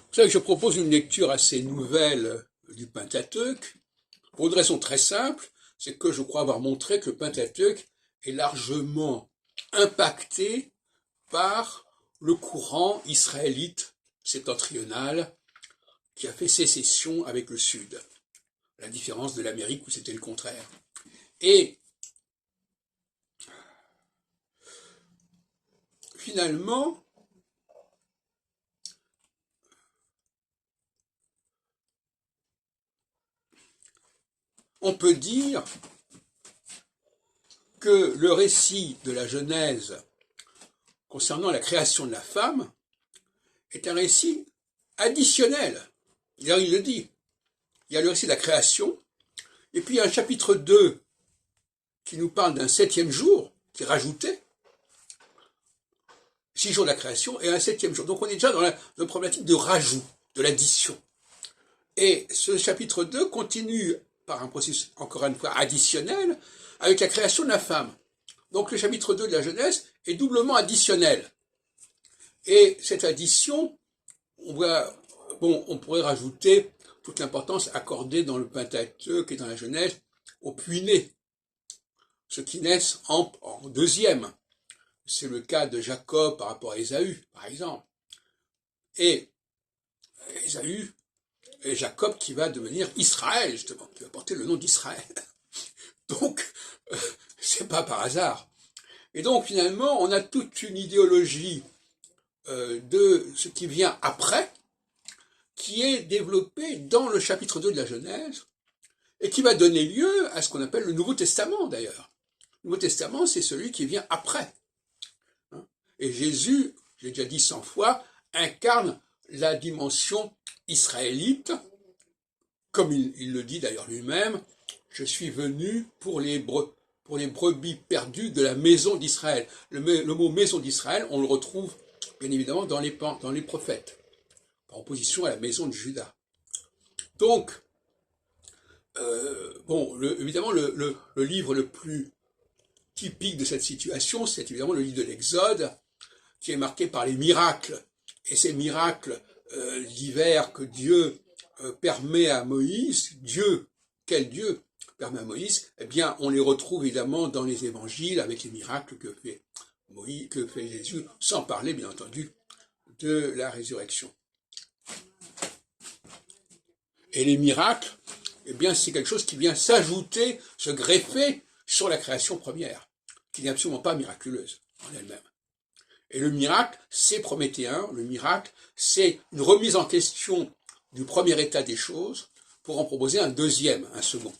Vous savez que je propose une lecture assez nouvelle du Pentateuque, pour une raison très simple, c'est que je crois avoir montré que le Pentateuque est largement impacté par le courant israélite septentrional qui a fait sécession avec le Sud, à la différence de l'Amérique où c'était le contraire. Et finalement, on peut dire que le récit de la Genèse concernant la création de la femme est un récit additionnel. Il le dit. Il y a le récit de la création, et puis il y a un chapitre 2 qui nous parle d'un 7e jour, qui est rajouté, 6 jours de la création, et un 7e jour. Donc on est déjà dans la problématique de rajout, de l'addition. Et ce chapitre 2 continue par un processus, encore une fois, additionnel, avec la création de la femme. Donc le chapitre 2 de la Genèse est doublement additionnel. Et cette addition, on pourrait rajouter toute l'importance accordée dans le Pentateuque et dans la Genèse aux puits-nés, ceux qui naissent en deuxième. C'est le cas de Jacob par rapport à Ésaü, par exemple. Et Ésaü et Jacob qui va devenir Israël, justement, qui va porter le nom d'Israël. Donc, c'est pas par hasard. Et donc, finalement, on a toute une idéologie de ce qui vient après, qui est développée dans le chapitre 2 de la Genèse, et qui va donner lieu à ce qu'on appelle le Nouveau Testament, d'ailleurs. Le Nouveau Testament, c'est celui qui vient après. Et Jésus, j'ai déjà dit 100 fois, incarne la dimension israélite, comme il le dit d'ailleurs lui-même, je suis venu pour les brebis perdues de la maison d'Israël. Le mot maison d'Israël, on le retrouve bien évidemment dans les prophètes, en opposition à la maison de Juda. Donc, évidemment, le livre le plus typique de cette situation, c'est évidemment le livre de l'Exode, qui est marqué par les miracles. Et ces miracles divers que Dieu permet à Moïse, quel Dieu permet à Moïse, eh bien, on les retrouve évidemment dans les évangiles avec les miracles que fait Moïse, que fait Jésus, sans parler, bien entendu, de la résurrection. Et les miracles, eh bien, c'est quelque chose qui vient s'ajouter, se greffer sur la création première, qui n'est absolument pas miraculeuse en elle-même. Et le miracle, c'est prométhéen, le miracle, c'est une remise en question du premier état des choses pour en proposer un deuxième, un second.